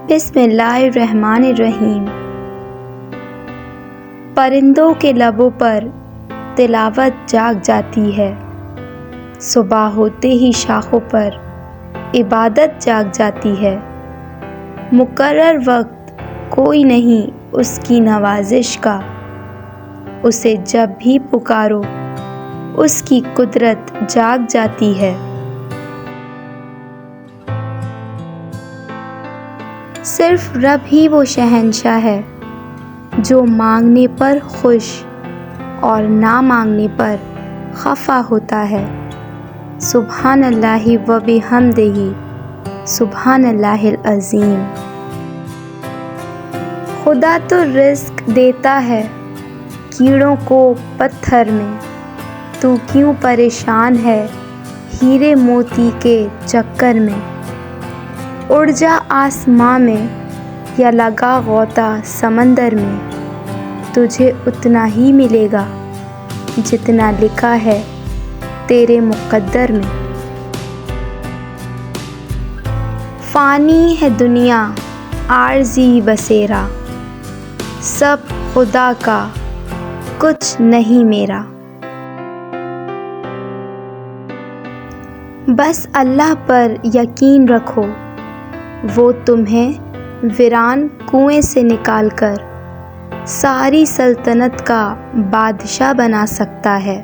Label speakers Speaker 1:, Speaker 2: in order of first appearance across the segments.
Speaker 1: بسم اللہ الرحمن الرحیم۔ پرندوں کے لبوں پر تلاوت جاگ جاتی ہے، صبح ہوتے ہی شاخوں پر عبادت جاگ جاتی ہے۔ مقرر وقت کوئی نہیں اس کی نوازش کا، اسے جب بھی پکارو اس کی قدرت جاگ جاتی ہے۔ صرف رب ہی وہ شہنشاہ ہے جو مانگنے پر خوش اور نہ مانگنے پر خفا ہوتا ہے۔ سبحان اللہ و بحمدہ، سبحان اللہ العظیم۔ خدا تو رزق دیتا ہے کیڑوں کو پتھر میں، تو کیوں پریشان ہے ہیرے موتی کے چکر میں۔ اڑ جا آسماں میں یا لگا غوطہ سمندر میں، تجھے اتنا ہی ملے گا جتنا لکھا ہے تیرے مقدر میں۔ فانی ہے دنیا عارضی بسیرا، سب خدا کا کچھ نہیں میرا۔ بس اللہ پر یقین رکھو، وہ تمہیں ویران کنویں سے نکال کر ساری سلطنت کا بادشاہ بنا سکتا ہے۔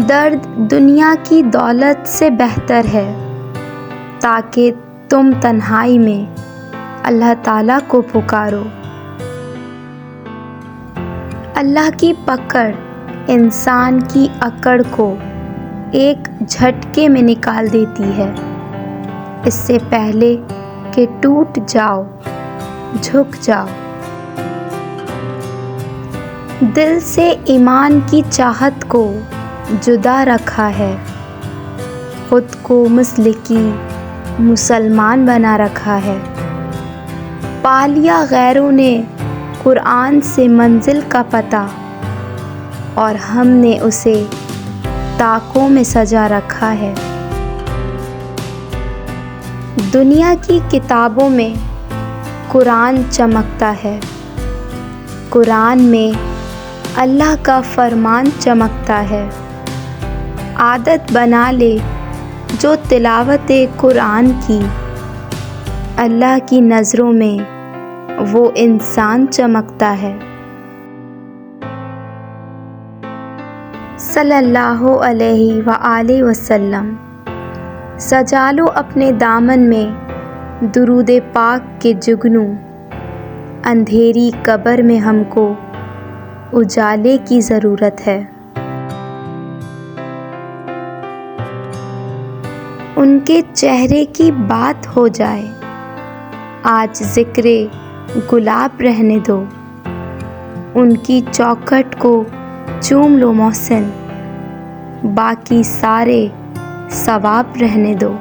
Speaker 1: درد دنیا کی دولت سے بہتر ہے، تاکہ تم تنہائی میں اللہ تعالیٰ کو پکارو۔ اللہ کی پکڑ انسان کی اکڑ کو ایک جھٹکے میں نکال دیتی ہے، اس سے پہلے کہ ٹوٹ جاؤ جھک جاؤ۔ دل سے ایمان کی چاہت کو جدا رکھا ہے، خود کو مسلکی مسلمان بنا رکھا ہے۔ پا لیا غیروں نے قرآن سے منزل کا پتہ، اور ہم نے اسے طاقوں میں سجا رکھا ہے۔ دنیا کی کتابوں میں قرآن چمکتا ہے، قرآن میں اللہ کا فرمان چمکتا ہے۔ عادت بنا لے جو تلاوت قرآن کی، اللہ کی نظروں میں وہ انسان چمکتا ہے۔ صلی اللہ علیہ وآلہ وسلم۔ سجا لو اپنے دامن میں درود پاک کے جگنوں، اندھیری قبر میں ہم کو اجالے کی ضرورت ہے۔ ان کے چہرے کی بات ہو جائے، آج ذکر گلاب رہنے دو، ان کی چوکھٹ کو چوم لو محسن، باقی سارے ثواب رہنے دو۔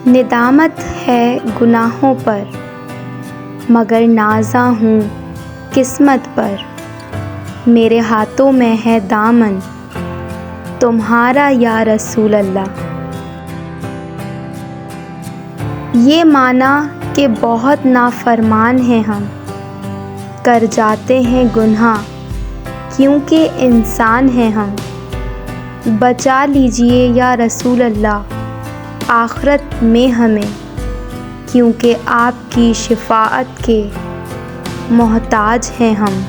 Speaker 1: ندامت ہے گناہوں پر مگر نازاں ہوں قسمت پر، میرے ہاتھوں میں ہے دامن تمہارا یا رسول اللہ۔ یہ مانا کہ بہت نافرمان ہیں ہم، کر جاتے ہیں گناہ کیونکہ انسان ہیں ہم۔ بچا لیجئے یا رسول اللہ آخرت میں ہمیں، کیونکہ آپ کی شفاعت کے محتاج ہیں ہم۔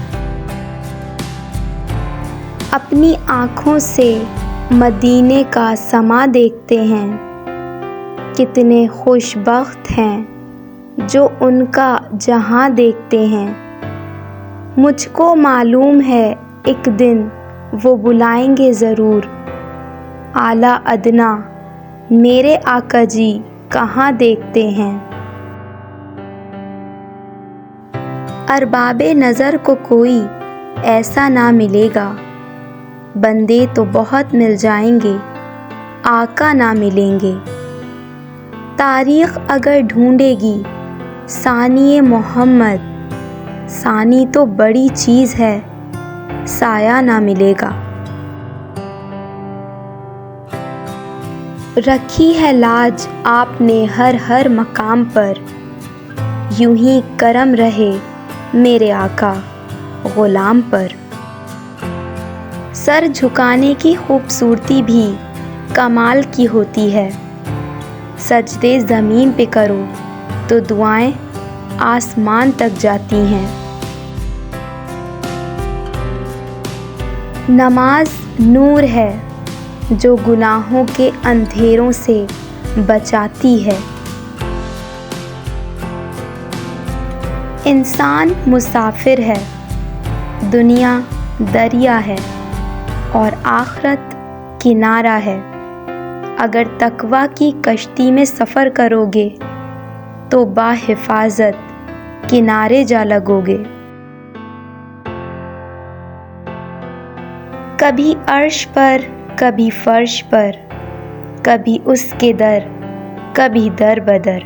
Speaker 1: اپنی آنکھوں سے مدینے کا سما دیکھتے ہیں، کتنے خوش بخت ہیں جو ان کا جہاں دیکھتے ہیں۔ مجھ کو معلوم ہے ایک دن وہ بلائیں گے ضرور، اعلیٰ ادنیٰ میرے آقا جی کہاں دیکھتے ہیں۔ ارباب نظر کو کوئی ایسا نہ ملے گا، بندے تو بہت مل جائیں گے آقا نہ ملیں گے۔ تاریخ اگر ڈھونڈے گی ثانی محمد، ثانی تو بڑی چیز ہے سایہ نہ ملے گا۔ رکھی ہے لاج آپ نے ہر مقام پر، یوں ہی کرم رہے میرے آقا غلام پر۔ سر جھکانے کی خوبصورتی بھی کمال کی ہوتی ہے، سجدے زمین پہ کرو تو دعائیں آسمان تک جاتی ہیں۔ نماز نور ہے جو گناہوں کے اندھیروں سے بچاتی ہے۔ انسان مسافر ہے، دنیا دریا ہے اور آخرت کنارہ ہے۔ اگر تقویٰ کی کشتی میں سفر کرو گے تو باحفاظت کنارے جا لگو گے۔ کبھی عرش پر کبھی فرش پر، کبھی اس کے در کبھی در بدر،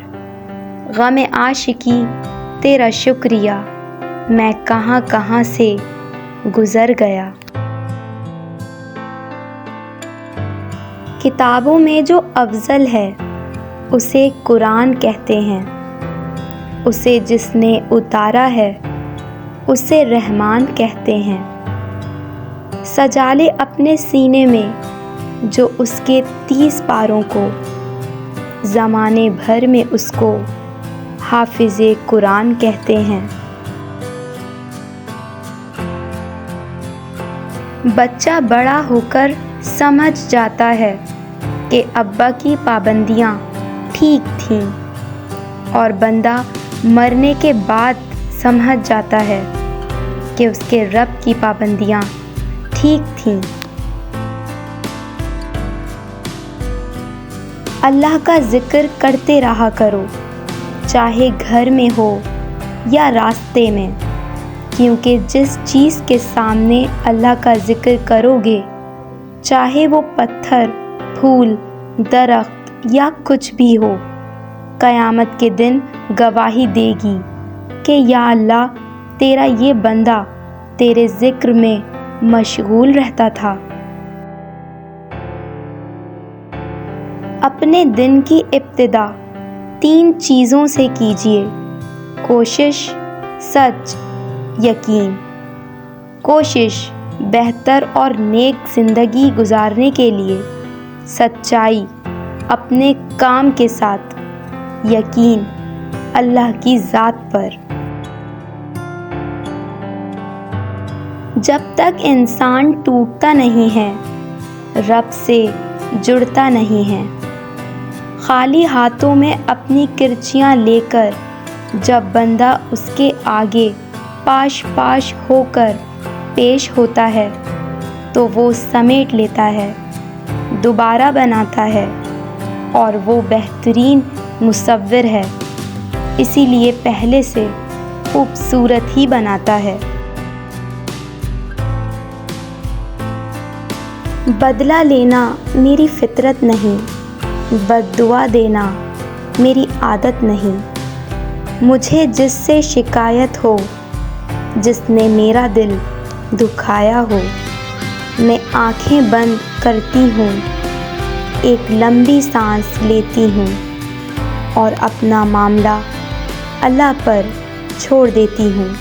Speaker 1: غم عاشقی تیرا شکریہ میں کہاں کہاں سے گزر گیا۔ کتابوں میں جو افضل ہے اسے قرآن کہتے ہیں، اسے جس نے اتارا ہے اسے رحمان کہتے ہیں۔ سجا لے اپنے سینے میں جو اس کے 30 پاروں کو، زمانے بھر میں اس کو حافظ قرآن کہتے ہیں۔ بچہ بڑا ہو کر سمجھ جاتا ہے کہ ابا کی پابندیاں ٹھیک تھیں، اور بندہ مرنے کے بعد سمجھ جاتا ہے کہ اس کے رب کی پابندیاں ٹھیک تھیں۔ اللہ کا ذکر کرتے رہا کرو، چاہے گھر میں ہو یا راستے میں، کیونکہ جس چیز کے سامنے اللہ کا ذکر کرو گے، چاہے وہ پتھر، پھول، درخت یا کچھ بھی ہو، قیامت کے دن گواہی دے گی کہ یا اللہ تیرا یہ بندہ تیرے ذکر میں مشغول رہتا تھا۔ اپنے دن کی ابتدا 3 چیزوں سے کیجیے: کوشش، سچ، یقین۔ کوشش بہتر اور نیک زندگی گزارنے کے لیے، سچائی اپنے کام کے ساتھ، یقین اللہ کی ذات پر۔ جب تک انسان ٹوٹتا نہیں ہے، رب سے جڑتا نہیں ہے۔ خالی ہاتھوں میں اپنی کرچیاں لے کر جب بندہ اس کے آگے پاش پاش ہو کر پیش ہوتا ہے تو وہ سمیٹ لیتا ہے، دوبارہ بناتا ہے، اور وہ بہترین مصور ہے، اسی لیے پہلے سے خوبصورت ہی بناتا ہے۔ بدلہ لینا میری فطرت نہیں، بد دعا دینا میری عادت نہیں۔ مجھے جس سے شکایت ہو، جس نے میرا دل دکھایا ہو، میں آنکھیں بند کرتی ہوں، ایک لمبی سانس لیتی ہوں اور اپنا معاملہ اللہ پر چھوڑ دیتی ہوں۔